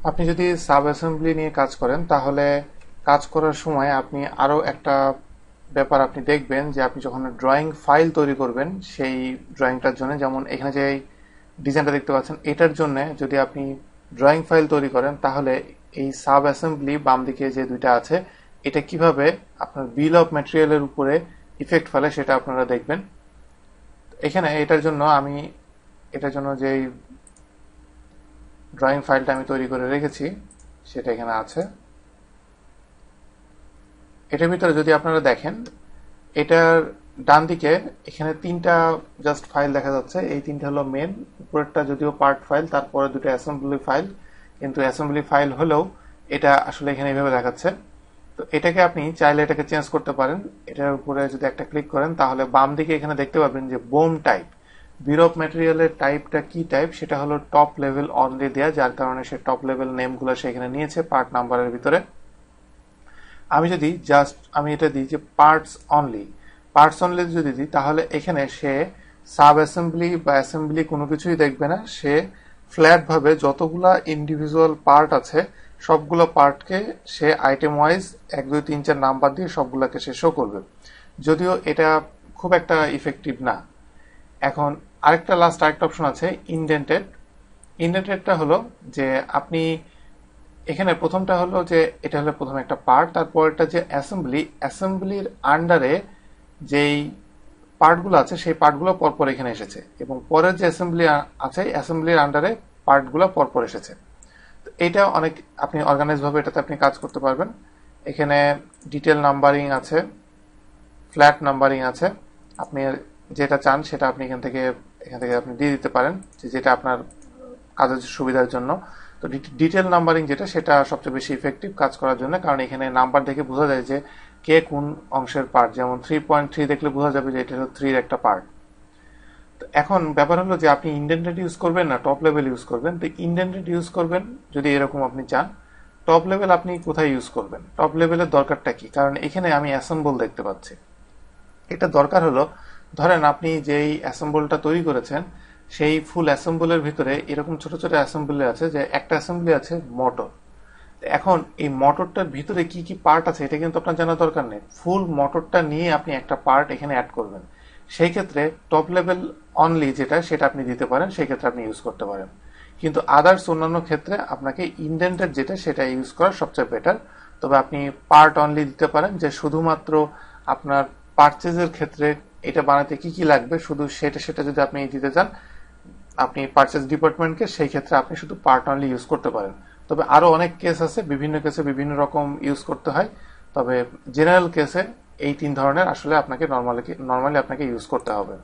আপনি যদি sub assembly নিয়ে কাজ করেন তাহলে কাজ করার সময় আপনি আরো একটা ব্যাপার আপনি দেখবেন যে আপনি যখন ড্রয়িং ফাইল তৈরি করবেন সেই ড্রয়িংটার জন্য, যেমন এখানে যে ডিজাইনটা দেখতে পাচ্ছেন এটার জন্য যদি আপনি ড্রয়িং ফাইল তৈরি করেন তাহলে এই সাব অ্যাসেম্বলি বাম দিকে যে দুইটা আছে এটা কিভাবে আপনার বিল অফ ম্যাটেরিয়ালের উপরে ইফেক্ট ফেলে সেটা আপনারা দেখবেন। এখানে এটার জন্য যে ড্রয়িং ফাইলটা আমি তৈরি করে রেখেছি সেটা এখানে আছে। এটার ভিতরে যদি আপনারা দেখেন এটার ডান দিকে এখানে তিনটা জাস্ট ফাইল দেখা যাচ্ছে। এই তিনটা হলো মেন, উপরেরটা যদিও পার্ট ফাইল, তারপরে দুটো অ্যাসেম্বলি ফাইল, কিন্তু অ্যাসেম্বলি ফাইল হলেও এটা আসলে এখানে এইভাবে দেখাচ্ছে। তো এটাকে আপনি চাইলে এটাকে চেঞ্জ করতে পারেন। এটার উপরে যদি একটা ক্লিক করেন তাহলে বাম দিকে এখানে দেখতে পাবেন যে বোম টাইপ, বিল অফ ম্যাটেরিয়ালের টাইপটা কি টাইপ সেটা হলো টপ লেভেল অনলি দেয়া, যার কারণে সে টপ লেভেল নেমগুলো সেখানে নিয়েছে পার্ট নাম্বারের ভিতরে। আমি এটা দিই যে পার্টস অনলি যদি দিই তাহলে এখানে সে সাব অ্যাসেম্বলি বা অ্যাসেম্বলি কোনো কিছুই দেখবে না। সে ফ্ল্যাট ভাবে যতগুলা ইন্ডিভিজুয়াল পার্ট আছে সবগুলো পার্টকে সে আইটেম ওয়াইজ 1 2 3 4 নাম্বার দিয়ে সবগুলোকে সে শো করবে, যদিও এটা খুব একটা ইফেক্টিভ না। এখন আরেকটা অপশন আছে ইনডেন্টেডটা হলো যে আপনি এখানে প্রথমটা হলো যে এটা হলো প্রথম একটা পার্ট, তারপরটা যে অ্যাসেম্বলির আন্ডারে যেই পার্টগুলো আছে সেই পার্টগুলো পরপর এখানে এসেছে, এবং পরের যে অ্যাসেম্বলি আছে অ্যাসেম্বলির আন্ডারে পার্টগুলো পরপর এসেছে। তো এটা অনেক আপনি অর্গানাইজ ভাবে এটাতে আপনি কাজ করতে পারবেন। এখানে ডিটেল নাম্বারিং আছে, ফ্ল্যাট নাম্বারিং আছে, আপনি যেটা চান সেটা আপনি এখান থেকে আপনি দিয়ে দিতে পারেন যেটা আপনার কাজের সুবিধার জন্য। তো ডিটেল নাম্বারিং যেটা সেটা সবচেয়ে বেশি ইফেক্টিভ কাজ করার জন্য, কারণ এখানে নাম্বার দেখে বোঝা যায় যে কে কোন অংশের পার্ট। যেমন 3.3 দেখলে বোঝা যাবে যে এটা হলো 3 এর একটা পার্ট। তো এখন ব্যাপার হলো যে আপনি ইনডেন্টেড ইউজ করবেন না টপ লেভেল ইউজ করবেন। তো ইনডেন্টেড ইউজ করবেন যদি এরকম আপনি চান। টপ লেভেল আপনি কোথায় ইউজ করবেন, টপ লেভেলের দরকারটা কি? কারণ এখানে আমি অ্যাসেম্বল দেখতে পাচ্ছি। এটা দরকার হলো, ধরেন আপনি যেই অ্যাসেম্বলটা তৈরি করেছেন সেই ফুল অ্যাসেম্বলের ভিতরে এরকম ছোট ছোট অ্যাসেম্বলি আছে, যে একটা অ্যাসেম্বলি আছে মোটর। এখন এই মোটরটার ভিতরে কি কি পার্ট আছে এটা কিন্তু আপনার জানা দরকার নেই। ফুল মোটরটা নিয়ে আপনি একটা পার্ট এখানে অ্যাড করবেন, সেই ক্ষেত্রে টপ লেভেল অনলি সেটা আপনি দিতে পারেন, সেই ক্ষেত্রে আপনি ইউজ করতে পারেন। কিন্তু আদার্স অন্যান্য ক্ষেত্রে আপনাকে ইনডেন্টেড সেটা ইউজ করা সবচেয়ে বেটার। তবে আপনি পার্ট অনলি দিতে পারেন, যে শুধুমাত্র আপনার পারচেজের ক্ষেত্রে এটা বানাতে কি কি লাগবে শুধু সেটা যদি আপনি দিতে চান আপনি পারচেজ ডিপার্টমেন্টকে, সেই ক্ষেত্রে আপনি শুধু পার্ট অনলি ইউজ করতে পারেন। তবে আরো অনেক কেস আছে, বিভিন্ন কেসে বিভিন্ন রকম ইউজ করতে হয়। তবে জেনারেল কেসে এই 3 ধরনের আসলে আপনাকে নর্মালি আপনাকে ইউজ করতে হবে।